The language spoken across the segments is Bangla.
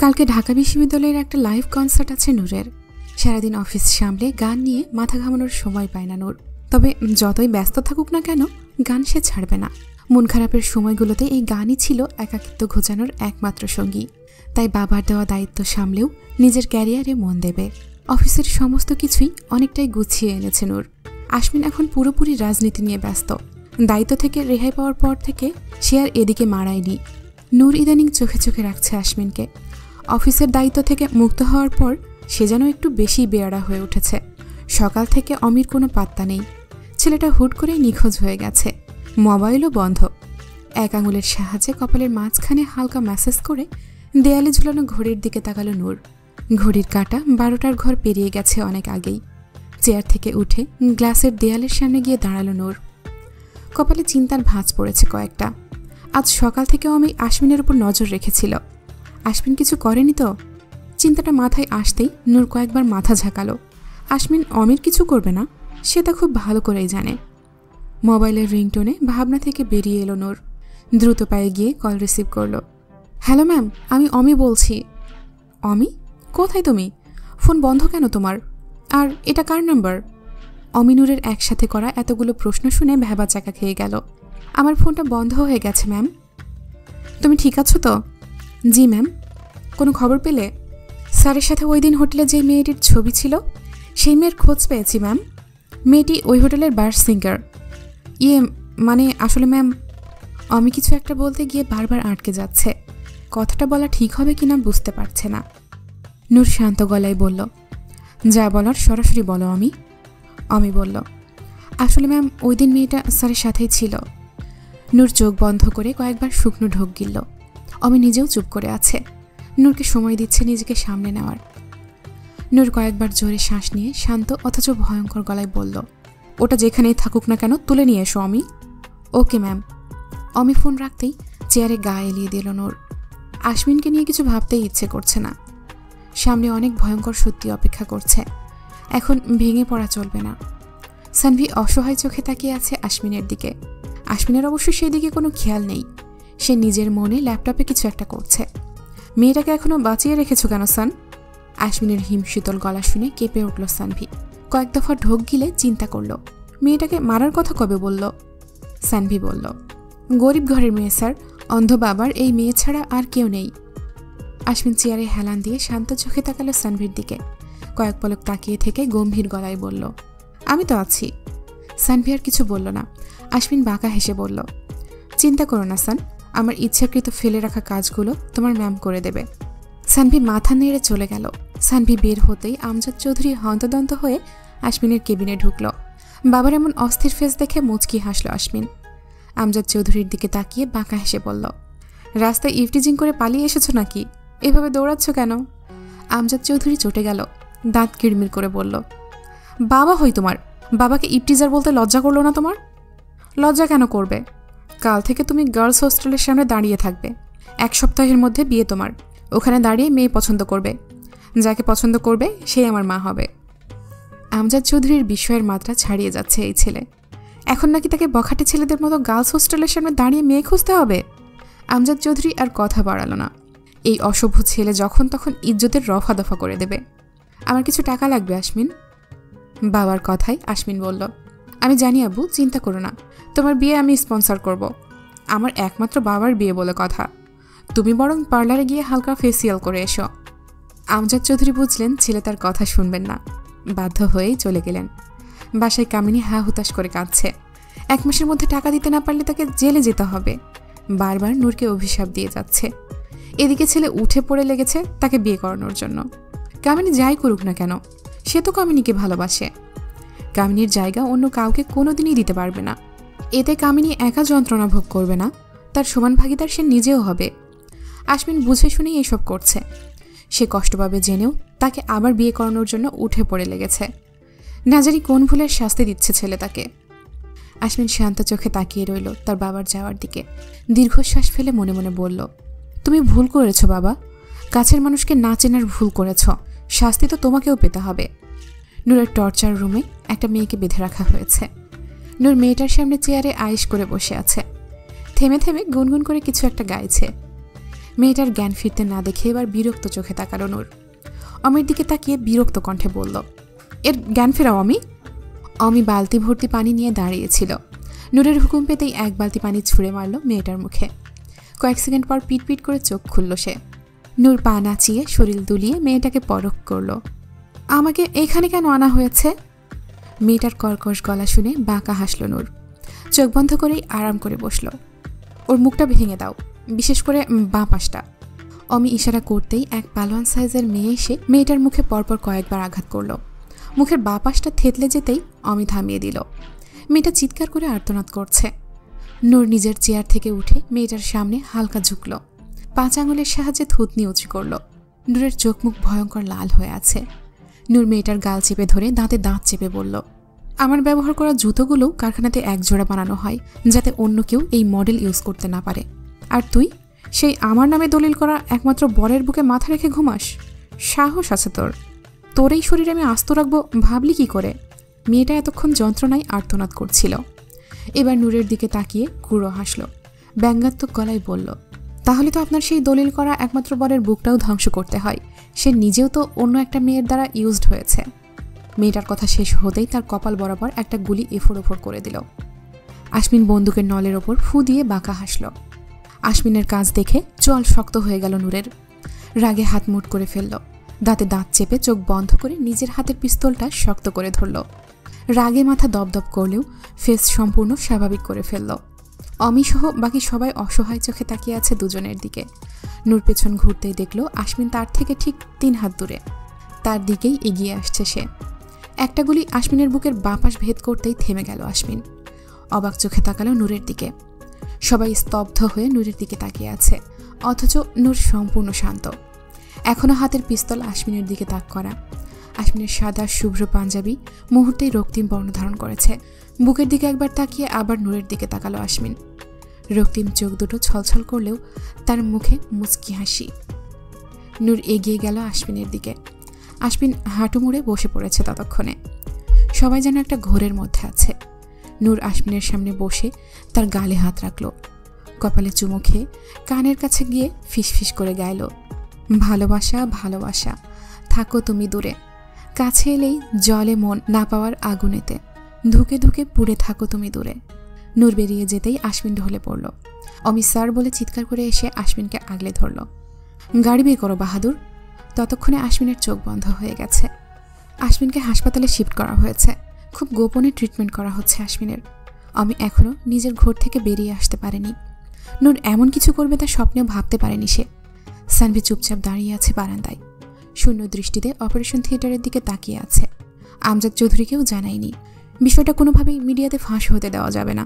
কালকে ঢাকা বিশ্ববিদ্যালয়ের একটা লাইভ কনসার্ট আছে নূরের। সারাদিন অফিস সামলে গান নিয়ে মাথা ঘামানোর সময় পায় না নূর। তবে যতই ব্যস্ত থাকুক না কেন, গান সে ছাড়বে না। মন খারাপের সময়গুলোতে এই গানই ছিল একাকিত্ব ঘোচানোর একমাত্র সঙ্গী। তাই বাবার দেওয়া দায়িত্ব সামলেও নিজের ক্যারিয়ারে মন দেবে। অফিসের সমস্ত কিছুই অনেকটাই গুছিয়ে এনেছে নূর। আশমিন এখন পুরোপুরি রাজনীতি নিয়ে ব্যস্ত। দায়িত্ব থেকে রেহাই পাওয়ার পর থেকে সে আর এদিকে মারায়নি। নূর ইদানিং চোখে চোখে রাখছে আশমিনকে। অফিসের দায়িত্ব থেকে মুক্ত হওয়ার পর সে যেন একটু বেশি বেয়ারা হয়ে উঠেছে। সকাল থেকে অমির কোনো পাত্তা নেই। ছেলেটা হুট করে নিখোঁজ হয়ে গেছে। মোবাইলও বন্ধ। এক আঙুলের সাহায্যে কপালের মাঝখানে হালকা ম্যাসেজ করে দেয়ালে ঝুলানো ঘড়ির দিকে তাকালো নূর। ঘড়ির কাঁটা 12টার ঘর পেরিয়ে গেছে অনেক আগেই। চেয়ার থেকে উঠে গ্লাসের দেয়ালের সামনে গিয়ে দাঁড়ালো নূর। কপালে চিন্তার ভাঁজ পড়েছে কয়েকটা। আজ সকাল থেকেও আমি আশমিনের উপর নজর রেখেছিল। আশমিন কিছু করেনি তো? চিন্তাটা মাথায় আসতেই নূর কয়েকবার মাথা ঝাঁকালো। আশমিন অমির কিছু করবে না, সে তা খুব ভালো করেই জানে। মোবাইলের রিংটোনে ভাবনা থেকে বেরিয়ে এলো নূর। দ্রুত পায়ে গিয়ে কল রিসিভ করলো। হ্যালো ম্যাম, আমি অমি বলছি। অমি? কোথায় তুমি? ফোন বন্ধ কেন তোমার? আর এটা কার নাম্বার? অমি নূরের একসাথে করা এতগুলো প্রশ্ন শুনে ভ্যাবা চাকা খেয়ে গেল। আমার ফোনটা বন্ধ হয়ে গেছে ম্যাম। তুমি ঠিক আছো তো? জি ম্যাম। কোনো খবর পেলে? স্যারের সাথে ওই দিন হোটেলে যে মেয়েটির ছবি ছিল, সেই মেয়ের খোঁজ পেয়েছি ম্যাম। মেয়েটি ওই হোটেলের বার সিঙ্গার। মানে আসলে ম্যাম। অমি কিছু একটা বলতে গিয়ে বারবার আটকে যাচ্ছে। কথাটা বলা ঠিক হবে কিনা বুঝতে পারছে না। নূর শান্ত গলায় বলল, যা বলার সরাসরি বলো অমি। অমি বলল, আসলে ম্যাম ওই দিন মেয়েটা স্যারের সাথেই ছিল। নূর চোখ বন্ধ করে কয়েকবার শুকনো ঢোক গিলল। অমি নিজেও চুপ করে আছে। নূরকে সময় দিচ্ছে নিজেকে সামনে নেওয়ার। নূর কয়েকবার জোরে শ্বাস নিয়ে শান্ত অথচ ভয়ঙ্কর গলায় বলল, ওটা যেখানেই থাকুক না কেন তুলে নিয়ে এসো অমি। Okay ma'am. অমি ফোন রাখতেই চেয়ারে গা এলিয়ে দিল নূর। আশমিনকে নিয়ে কিছু ভাবতেই ইচ্ছে করছে না। সামনে অনেক ভয়ঙ্কর সত্যি অপেক্ষা করছে। এখন ভেঙে পড়া চলবে না। সানভি অসহায় চোখে তাকিয়ে আছে আশমিনের দিকে। আশমিনের অবশ্য সেই দিকে কোনো খেয়াল নেই। সে নিজের মনে ল্যাপটপে কিছু একটা করছে। মেয়েটাকে এখনো বাঁচিয়ে রেখেছো কেন সান? আশমিনের হিমশীতল গলা শুনে কেঁপে উঠল সানভি। কয়েক দফা ঢোক গিলে চিন্তা করল, মেয়েটাকে মারার কথা কবে বলল? সানভি বলল, গরিব ঘরের মেয়ে স্যার, অন্ধ বাবার এই মেয়ে ছাড়া আর কেউ নেই। আশমিন চেয়ারে হেলান দিয়ে শান্ত চোখে তাকালো সানভির দিকে। কয়েক পলক তাকিয়ে থেকে গম্ভীর গলায় বলল, আমি তো আছি। সানভি আর কিছু বলল না। আশমিন বাঁকা হেসে বলল, চিন্তা করো না সান, আমার ইচ্ছাকৃত ফেলে রাখা কাজগুলো তোমার ম্যাম করে দেবে। সানভি মাথা নেড়ে চলে গেল। সানভি বের হতেই আমজাদ চৌধুরী হন্তদন্ত হয়ে আশমিনের কেবিনে ঢুকল। বাবার এমন অস্থির ফেস দেখে মুচকি হাসল আশমিন। আমজাদ চৌধুরীর দিকে তাকিয়ে বাঁকা হেসে বলল, রাস্তায় ইফটিজিং করে পালিয়ে এসেছো নাকি? এভাবে দৌড়াচ্ছ কেন? আমজাদ চৌধুরী চটে গেল। দাঁত কিড়মির করে বলল, বাবা হই তোমার, বাবাকে ইফটিজার বলতে লজ্জা করলো না তোমার? লজ্জা কেন করবে? কাল থেকে তুমি গার্লস হোস্টেলের সামনে দাঁড়িয়ে থাকবে। 1 সপ্তাহের মধ্যে বিয়ে তোমার। ওখানে দাঁড়িয়ে মেয়ে পছন্দ করবে। যাকে পছন্দ করবে সেই আমার মা হবে। আমজাদ চৌধুরীর বিস্ময়ের মাত্রা ছাড়িয়ে যাচ্ছে এই ছেলে। এখন নাকি তাকে বখাটে ছেলেদের মতো গার্লস হোস্টেলের সামনে দাঁড়িয়ে মেয়ে খুঁজতে হবে? আমজাদ চৌধুরী আর কথা বাড়ালো না। এই অসভ্য ছেলে যখন তখন ইজ্জতের রফা দফা করে দেবে। আমার কিছু টাকা লাগবে আশমিন। বাবার কথায় আশমিন বলল, আমি জানি আব্বু, চিন্তা করো না, তোমার বিয়ে আমি স্পন্সর করব। আমার একমাত্র বাবার বিয়ে বলে কথা। তুমি বরং পার্লারে গিয়ে হালকা ফেসিয়াল করে এসো। আমজাদ চৌধুরী বুঝলেন ছেলে তার কথা শুনবেন না। বাধ্য হয়েই চলে গেলেন। বাসায় কামিনী হা হুতাশ করে কাঁদছে। 1 মাসের মধ্যে টাকা দিতে না পারলে তাকে জেলে যেতে হবে। বারবার নূরকে অভিশাপ দিয়ে যাচ্ছে। এদিকে ছেলে উঠে পড়ে লেগেছে তাকে বিয়ে করানোর জন্য। কামিনী যাই করুক না কেন, সে তো কামিনীকে ভালোবাসে। কামিনীর জায়গা অন্য কাউকে কোনোদিনই দিতে পারবে না। এতে কামিনী একা যন্ত্রণা ভোগ করবে না, তার সমান ভাগিদার সে নিজেও হবে। আশমিন বুঝে শুনেই এসব করছে। সে কষ্ট পাবে জেনেও তাকে আবার বিয়ে করানোর জন্য উঠে পড়ে লেগেছে। না জানি কোন ভুলের শাস্তি দিচ্ছে ছেলে তাকে। আশমিন শান্ত চোখে তাকিয়ে রইল তার বাবার যাওয়ার দিকে। দীর্ঘশ্বাস ফেলে মনে মনে বলল, তুমি ভুল করেছ বাবা। কাছের মানুষকে না চেনার ভুল করেছ। শাস্তি তো তোমাকেও পেতে হবে। নূরের টর্চার রুমে একটা মেয়েকে বেঁধে রাখা হয়েছে। নূর মেয়েটার সামনে চেয়ারে আয়েশ করে বসে আছে। থেমে থেমে গুনগুন করে কিছু একটা গাইছে। মেয়েটার জ্ঞান ফিরতে না দেখে এবার বিরক্ত চোখে তাকালো নূর। অমির দিকে তাকিয়ে বিরক্ত কণ্ঠে বলল, এর জ্ঞান ফেরাও অমি। অমি বালতি ভর্তি পানি নিয়ে দাঁড়িয়েছিল। নূরের হুকুম পেতেই এক বালতি পানি ছুঁড়ে মারল মেয়েটার মুখে। কয়েক সেকেন্ড পর পিটপিট করে চোখ খুলল সে। নূর পা নাচিয়ে শরীর দুলিয়ে মেয়েটাকে পরখ করল। আমাকে এইখানে কেন আনা হয়েছে? মেয়েটার কর্কশ গলা শুনে বাঁকা হাসল নূর। চোখ বন্ধ করেই আরাম করে বসল। ওর মুখটা ভেঙে দাও, বিশেষ করে বাঁ পাশটা। অমি ইশারা করতেই এক পালোয়ান সাইজের মেয়ে এসে মেয়েটার মুখে পরপর কয়েকবার আঘাত করল। মুখের বাঁ পাশটা থেতলে যেতেই অমি থামিয়ে দিল। মেয়েটা চিৎকার করে আর্তনাদ করছে। নূর নিজের চেয়ার থেকে উঠে মেয়েটার সামনে হালকা ঝুঁকল। 5 আঙুলের সাহায্যে থুতনি উঁচু করল। নূরের চোখ মুখ ভয়ঙ্কর লাল হয়ে আছে। নূর মেয়েটার গাল চেপে ধরে দাঁতে দাঁত চেপে বলল, আমার ব্যবহার করা জুতোগুলো কারখানাতে এক জোড়া বানানো হয়, যাতে অন্য কেউ এই মডেল ইউজ করতে না পারে। আর তুই সেই আমার নামে দলিল করা একমাত্র বরের বুকে মাথা রেখে ঘুমাস? সাহস আছে তোর এই শরীরে আমি আস্ত রাখবো ভাবলি কি করে? মেয়েটা এতক্ষণ যন্ত্রণায় আর্তনাদ করছিল। এবার নূরের দিকে তাকিয়ে গুঁড়ো হাসল। ব্যঙ্গাত্মক গলায় বলল, তাহলে তো আপনার সেই দলিল করা একমাত্র বরের বুকটাও ধ্বংস করতে হয়। সে নিজেও তো অন্য একটা মেয়ের দ্বারা ইউজড হয়েছে। মেয়েটার কথা শেষ হতেই তার কপাল বরাবর একটা গুলি এফোড় ওফোড় করে দিল। আশমিন বন্দুকের নলের ওপর ফু দিয়ে বাঁকা হাসল। আশমিনের কাজ দেখে চোয়াল শক্ত হয়ে গেল নূরের। রাগে হাত মুট করে ফেলল। দাঁতে দাঁত চেপে চোখ বন্ধ করে নিজের হাতের পিস্তলটা শক্ত করে ধরল। রাগে মাথা দপদপ করলেও ফেস সম্পূর্ণ স্বাভাবিক করে ফেলল। অমি সহ বাকি সবাই অসহায় চোখে তাকিয়ে আছে দুজনের দিকে। নূর পেছন ঘুরতেই দেখল আশমিন তার থেকে ঠিক 3 হাত দূরে। তার দিকেই এগিয়ে আসছে সে। একটা গুলি আশমিনের বুকের বাঁ পাশ ভেদ করতেই থেমে গেল আশমিন। অবাক চোখে তাকালো নূরের দিকে। সবাই স্তব্ধ হয়ে নূরের দিকে তাকিয়ে আছে, অথচ নূর সম্পূর্ণ শান্ত। এখনো হাতের পিস্তল আশমিনের দিকে তাক করা। আশমিনের সাদা শুভ্র পাঞ্জাবি মুহূর্তেই রক্তিম বর্ণ ধারণ করেছে। বুকের দিকে একবার তাকিয়ে আবার নূরের দিকে তাকালো আশমিন। রক্তিম চোখ দুটো ছলছল করলেও তার মুখে মুচকি হাসি। নূর এগিয়ে গেল আশমিনের দিকে। আশমিন হাঁটু মুড়ে বসে পড়েছে ততক্ষণে। সবাই যেন একটা ঘোরের মধ্যে আছে। নূর আশমিনের সামনে বসে তার গালে হাত রাখল। কপালে চুমু খেয়ে কানের কাছে গিয়ে ফিসফিস করে গাইল, ভালোবাসা ভালোবাসা, থাকো তুমি দূরে, কাছে এলেই জলে মন না পাওয়ার আগুনেতে, ধুকে ধুকে পুড়ে থাকো তুমি দূরে। নূর বেরিয়ে যেতেই আশমিন ঢলে পড়ল। অমি স্যার বলে চিৎকার করে এসে আশমিনকে আগলে ধরল। গাড়ি বের করো বাহাদুর। ততক্ষণে আশমিনের চোখ বন্ধ হয়ে গেছে। আশমিনকে হাসপাতালে শিফট করা হয়েছে। খুব গোপনে ট্রিটমেন্ট করা হচ্ছে আশমিনের। অমি এখনও নিজের ঘর থেকে বেরিয়ে আসতে পারেনি। নূর এমন কিছু করবে তা স্বপ্নেও ভাবতে পারেনি সে। সানভি চুপচাপ দাঁড়িয়ে আছে বারান্দায়। শূন্য দৃষ্টিতে অপারেশন থিয়েটারের দিকে তাকিয়ে আছে। আমজাদ চৌধুরীকেও জানায়নি। বিষয়টা কোনোভাবেই মিডিয়াতে ফাঁস হতে দেওয়া যাবে না।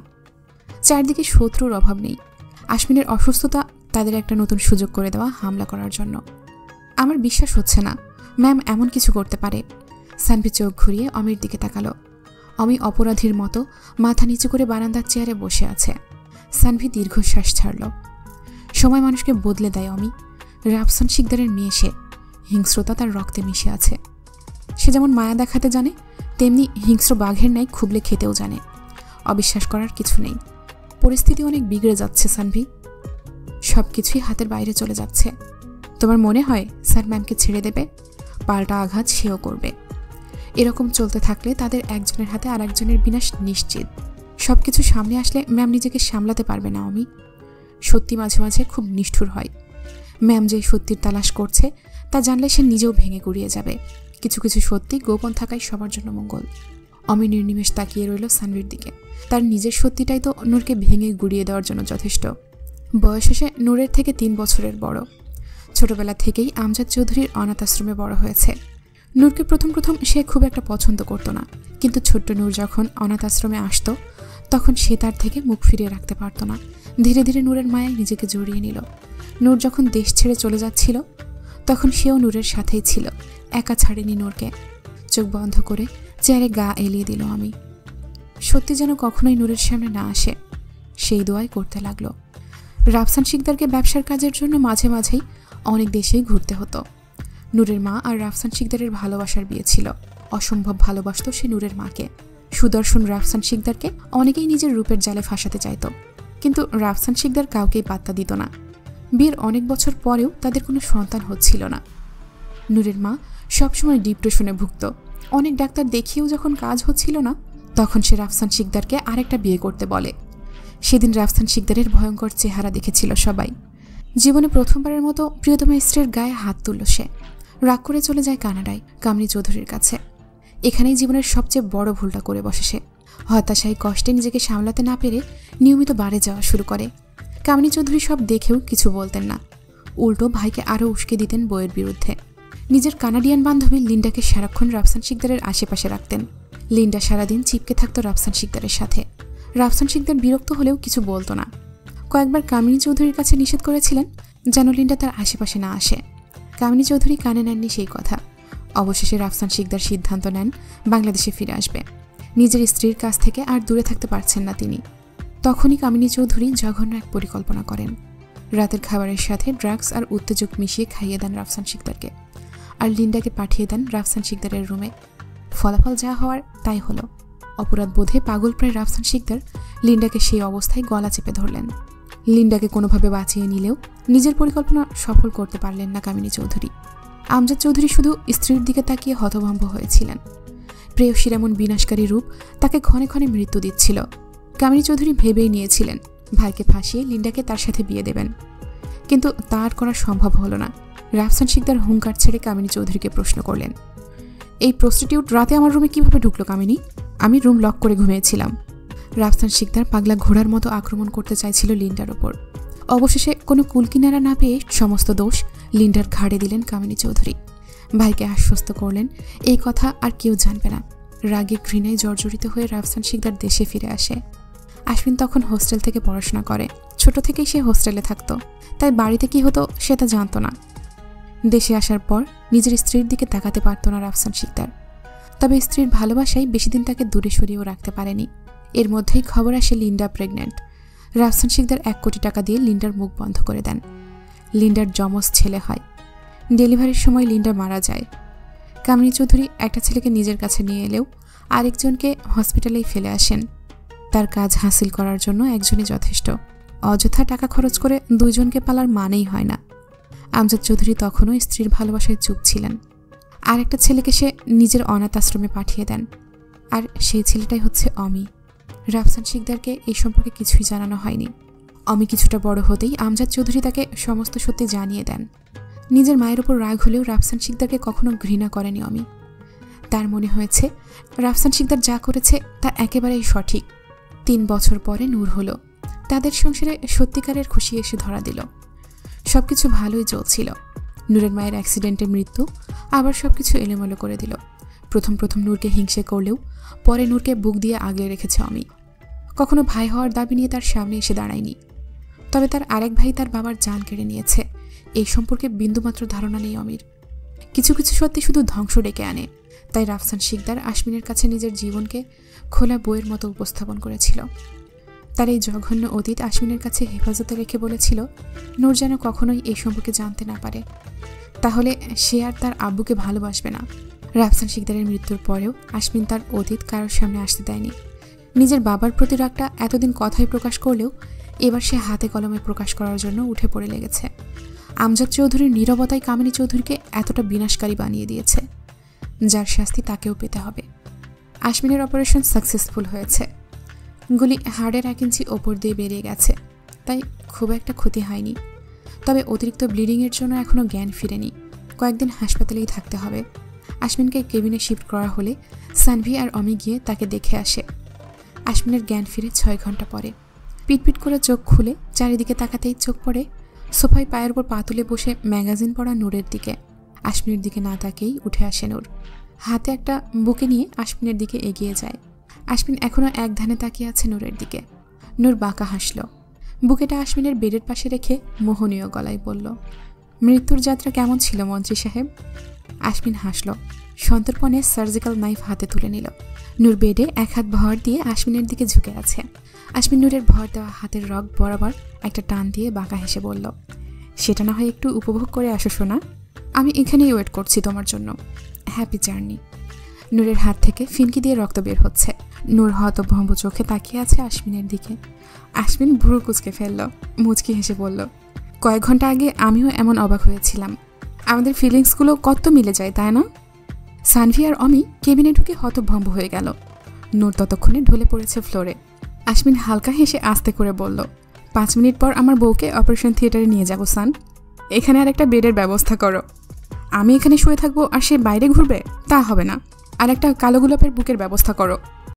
চারদিকে শত্রুর অভাব নেই। আশমিনের অসুস্থতা তাদের একটা নতুন সুযোগ করে দেওয়া হামলা করার জন্য। আমার বিশ্বাস হচ্ছে না ম্যাম এমন কিছু করতে পারে। সানভি চোখ ঘুরিয়ে অমির দিকে তাকালো। অমি অপরাধীর মতো মাথা নিচু করে বারান্দার চেয়ারে বসে আছে। সানভি দীর্ঘশ্বাস ছাড়ল। সময় মানুষকে বদলে দেয় অমি। রাফসান শিকদারের মেয়ে সে। হিংস্রতা তার রক্তে মিশে আছে। সে যেমন মায়া দেখাতে জানে, তেমনি হিংস্র বাঘের ন্যায় খুবলে খেতেও জানে। অবিশ্বাস করার কিছু নেই। পরিস্থিতি অনেক বিগড়ে যাচ্ছে সানভি। সব কিছুই হাতের বাইরে চলে যাচ্ছে। তোমার মনে হয় স্যার ম্যামকে ছেড়ে দেবে? পাল্টা আঘাত সেও করবে। এরকম চলতে থাকলে তাদের একজনের হাতে আর একজনের বিনাশ নিশ্চিত। সবকিছু সামনে আসলে ম্যাম নিজেকে সামলাতে পারবে না অমি। সত্যি মাঝে মাঝে খুব নিষ্ঠুর হয়। ম্যাম যেই সত্যির তালাশ করছে তা জানলে সে নিজেও ভেঙে গুড়িয়ে যাবে। কিছু কিছু সত্যি গোপন থাকাই সবার জন্য মঙ্গল। অমি নির্নিমেষ তাকিয়ে রইল সানভির দিকে। তার নিজের সত্যিটাই তো নূরকে ভেঙে গুড়িয়ে দেওয়ার জন্য যথেষ্ট। বয়স সে নূরের থেকে 3 বছরের বড়। ছোটবেলা থেকেই আমজাদ চৌধুরীর অনাথ আশ্রমে বড় হয়েছে। নূরকে প্রথম সে খুব একটা পছন্দ করত না, কিন্তু ছোট্ট নূর যখন অনাথ আশ্রমে আসত তখন সে তার থেকে মুখ ফিরিয়ে রাখতে পারত না। ধীরে ধীরে নূরের মায়ায় নিজেকে জড়িয়ে নিল। নূর যখন দেশ ছেড়ে চলে যাচ্ছিল তখন সেও নূরের সাথেই ছিল, একা ছাড়েনি নূরকে। চোখ বন্ধ করে চেয়ারে গা এলিয়ে দিল আমি। সত্যি যেন কখনোই নূরের সামনে না আসে, সেই দোয়াই করতে লাগলো। রাফসান শিকদারকে ব্যবসার কাজের জন্য মাঝে মাঝেই অনেক দেশেই ঘুরতে হতো। নূরের মা আর রাফসান শিকদারের ভালোবাসার বিয়ে ছিল। অসম্ভব ভালোবাসত সে নূরের মাকে। সুদর্শন রাফসান শিকদারকে অনেকেই নিজের রূপের জালে ফাঁসাতে চাইত, কিন্তু রাফসান শিকদার কাউকেই পাত্তা দিত না। বিয়ের অনেক বছর পরেও তাদের কোনো সন্তান হচ্ছিল না। নূরের মা সবসময় ডিপ্রেশনে ভুগত। অনেক ডাক্তার দেখিয়েও যখন কাজ হচ্ছিল না, তখন সে রাফসান শিকদারকে আরেকটা বিয়ে করতে বলে। সেদিন রাফসান শিকদারের ভয়ঙ্কর চেহারা দেখেছিল সবাই। জীবনে প্রথমবারের মতো প্রিয়তমা স্ত্রীর গায়ে হাত তুলল সে। রাগ করে চলে যায় কানাডায় কামিনী চৌধুরীর কাছে। এখানেই জীবনের সবচেয়ে বড় ভুলটা করে বসে সে। হতাশায় কষ্টে নিজেকে সামলাতে না পেরে নিয়মিত বারে যাওয়া শুরু করে। কামিনী চৌধুরী সব দেখেও কিছু বলতেন না, উল্টো ভাইকে আরও উস্কে দিতেন বইয়ের বিরুদ্ধে। নিজের কানাডিয়ান বান্ধবী লিন্ডাকে সারাক্ষণ রাফসান শিকদারের আশেপাশে রাখতেন। লিন্ডা সারাদিন চিপকে থাকত রাফসান শিকদারের সাথে। রাফসান শিকদার বিরক্ত হলেও কিছু বলতো না। কয়েকবার কামিনী চৌধুরীর কাছে নিষেধ করেছিলেন যেন লিন্ডা তার আশেপাশে না আসে। কামিনী চৌধুরী কানে নেননি সেই কথা। অবশেষে রাফসান শিকদার সিদ্ধান্ত নেন বাংলাদেশে ফিরে আসবে। নিজের স্ত্রীর কাছ থেকে আর দূরে থাকতে পারছেন না তিনি। তখনই কামিনী চৌধুরী জঘন্য এক পরিকল্পনা করেন। রাতের খাবারের সাথে ড্রাগস আর উত্তেজক মিশিয়ে খাইয়ে দেন রাফসান শিকদারকে, আর লিন্ডাকে পাঠিয়ে দেন রাফসান শিকদারের রুমে। ফলাফল যা হওয়ার তাই হলো। অপরাধ বোধে পাগলপ্রায় রাফসান শিকদার লিন্ডাকে সেই অবস্থায় গলা চেপে ধরলেন। লিন্ডাকে কোনোভাবে বাঁচিয়ে নিলেও নিজের পরিকল্পনা সফল করতে পারলেন না কামিনী চৌধুরী। আমজাদ চৌধুরী শুধু স্ত্রীর দিকে তাকিয়ে হতভম্ব হয়েছিলেন। প্রেয়সীর এমন বিনাশকারী রূপ তাকে ক্ষণে ক্ষণে মৃত্যু দিচ্ছিল। কামিনী চৌধুরী ভেবেই নিয়েছিলেন ভাইকে ফাঁসিয়ে লিন্ডাকে তার সাথে বিয়ে দেবেন, কিন্তু তার করা সম্ভব হলো না। রাফসান শিকদার হুঙ্কার ছেড়ে কামিনী চৌধুরীকে প্রশ্ন করলেন, এই প্রস্টিটিউট রাতে আমার রুমে কিভাবে ঢুকলো কামিনী? আমি রুম লক করে ঘুমিয়েছিলাম। রাফসান শিকদার পাগলা ঘোড়ার মতো আক্রমণ করতে চাইছিল লিন্ডার ওপর। অবশেষে কোনো কুলকিনারা না পেয়ে সমস্ত দোষ লিন্ডার ঘাড়ে দিলেন কামিনী চৌধুরী। ভাইকে আশ্বস্ত করলেন এই কথা আর কেউ জানবে না। রাগে ঘৃণায় জর্জরিত হয়ে রাফসান শিকদার দেশে ফিরে আসে। আশ্বিন তখন হোস্টেল থেকে পড়াশোনা করে। ছোট থেকেই সে হোস্টেলে থাকতো, তাই বাড়িতে কি হতো সেটা জানতো না। দেশে আসার পর নিজের স্ত্রীর দিকে তাকাতে পারত না রাফসান শিকদার। তবে স্ত্রীর ভালোবাসায় বেশিদিন তাকে দূরে সরিয়েও রাখতে পারেনি। এর মধ্যেই খবর আসে লিন্ডা প্রেগনেন্ট। রাফসান শিকদার 1 কোটি টাকা দিয়ে লিন্ডার মুখ বন্ধ করে দেন। লিন্ডার যমজ ছেলে হয়। ডেলিভারির সময় লিন্ডা মারা যায়। কামিনী চৌধুরী একটা ছেলেকে নিজের কাছে নিয়ে এলেও আরেকজনকে হসপিটালেই ফেলে আসেন। তার কাজ হাসিল করার জন্য একজনই যথেষ্ট। অযথা টাকা খরচ করে দুইজনকে পালার মানেই হয় না। আমজাদ চৌধুরী তখনও স্ত্রীর ভালোবাসায় চুপ ছিলেন। আর একটা ছেলেকে সে নিজের অনাথ আশ্রমে পাঠিয়ে দেন, আর সেই ছেলেটাই হচ্ছে অমি। রাফসান শিকদারকে এই সম্পর্কে কিছুই জানানো হয়নি। অমি কিছুটা বড় হতেই আমজাদ চৌধুরী তাকে সমস্ত সত্যি জানিয়ে দেন। নিজের মায়ের উপর রাগ হলেও রাফসান শিকদারকে কখনো ঘৃণা করেনি অমি। তার মনে হয়েছে রাফসান শিকদার যা করেছে তা একেবারেই সঠিক। 3 বছর পরে নূর হলো। তাদের সংসারে সত্যিকারের খুশি এসে ধরা দিল। সবকিছু ভালোই চলছিল। নূরের মায়ের অ্যাক্সিডেন্টে মৃত্যু আবার সবকিছু এলোমেলো করে দিল। প্রথম নূরকে হিংসে করলেও পরে নূরকে বুক দিয়ে আগলে রেখেছে অমি। কখনো ভাই হওয়ার দাবি নিয়ে তার সামনে এসে দাঁড়ায়নি। তবে তার আরেক ভাই তার বাবার জান কেড়ে নিয়েছে, এই সম্পর্কে বিন্দুমাত্র ধারণা নেই অমির। কিছু কিছু সত্যি শুধু ধ্বংস ডেকে আনে। তাই রাফসান শিকদার আশ্বিনের কাছে নিজের জীবনকে খোলা বইয়ের মতো উপস্থাপন করেছিল। তার এই জঘন্য অতীত আশ্বিনের কাছে হেফাজতে রেখে বলেছিল নূর যেন কখনোই এই সম্পর্কে জানতে না পারে, তাহলে সে আর তার আব্বুকে ভালোবাসবে না। রাফসান শিকদারের মৃত্যুর পরেও আশ্বিন তার অতীত কারোর সামনে আসতে দেয়নি। নিজের বাবার প্রতি রাগটা এতদিন কথায় প্রকাশ করলেও এবার সে হাতে কলমে প্রকাশ করার জন্য উঠে পড়ে লেগেছে। আমজাদ চৌধুরীর নীরবতাই কামিনী চৌধুরীকে এতটা বিনাশকারী বানিয়ে দিয়েছে, যার শাস্তি তাকেও পেতে হবে। আশ্বিনের অপারেশন সাকসেসফুল হয়েছে। গুলি হাড়ের 1 ইঞ্চি ওপর দিয়ে বেরিয়ে গেছে, তাই খুব একটা ক্ষতি হয়নি। তবে অতিরিক্ত ব্লিডিংয়ের জন্য এখনও জ্ঞান ফিরেনি। কয়েকদিন হাসপাতালেই থাকতে হবে। আশ্বিনকে কেবিনে শিফট করা হলে সানভি আর অমি গিয়ে তাকে দেখে আসে। আশ্বিনের জ্ঞান ফিরে 6 ঘন্টা পরে। পিটপিট করে চোখ খুলে চারিদিকে তাকাতেই চোখ পড়ে সোফায় পায়ের উপর পা তুলে বসে ম্যাগাজিন পড়া নূরের দিকে। আশ্বিনের দিকে না তাকেই উঠে আসে নূর। হাতে একটা বুকে নিয়ে আশ্বিনের দিকে এগিয়ে যায়। আশ্বিন এখনও এক ধ্যানে তাকিয়ে আছে নূরের দিকে। নূর বাঁকা হাসল। বুকেটা আশ্বিনের বেডের পাশে রেখে মোহনীয় গলায় বলল, মৃত্যুর যাত্রা কেমন ছিল মন্ত্রী সাহেব? আশ্বিন হাসল। সন্তর্পণে সার্জিক্যাল নাইফ হাতে তুলে নিল। নূর বেডে 1 হাত ভর দিয়ে আশ্বিনের দিকে ঝুঁকে আছে। আশ্বিন নূরের ভর দেওয়া হাতের রগ বরাবর একটা টান দিয়ে বাঁকা হেসে বলল, সেটা না হয় একটু উপভোগ করে আসো সোনা, আমি এখানেই ওয়েট করছি তোমার জন্য। Happy journey. নূরের হাত থেকে ফিনকি দিয়ে রক্ত বের হচ্ছে। নূর হতভম্ব চোখে তাকিয়ে আছে আশ্বিনের দিকে। আশ্বিন ভ্রু কুঁচকে ফেলল, মুচকি হেসে বলল, কয়েক ঘন্টা আগে আমিও এমন অবাক হয়েছিলাম। আমাদের ফিলিংসগুলো কত মিলে যায়, তাই না? সানভি আর অমি কেবিনে ঢুকে হতভম্ব হয়ে গেল। নূর ততক্ষণে ঢলে পড়েছে ফ্লোরে। আশমিন হালকা হেসে আস্তে করে বলল, 5 মিনিট পর আমার বউকে অপারেশন থিয়েটারে নিয়ে যাব সান। এখানে আর একটা বেডের ব্যবস্থা করো। আমি এখানে শুয়ে থাকবো আর সে বাইরে ঘুরবে? তা হবে না। আর একটা কালো গোলাপের বুকের ব্যবস্থা করো।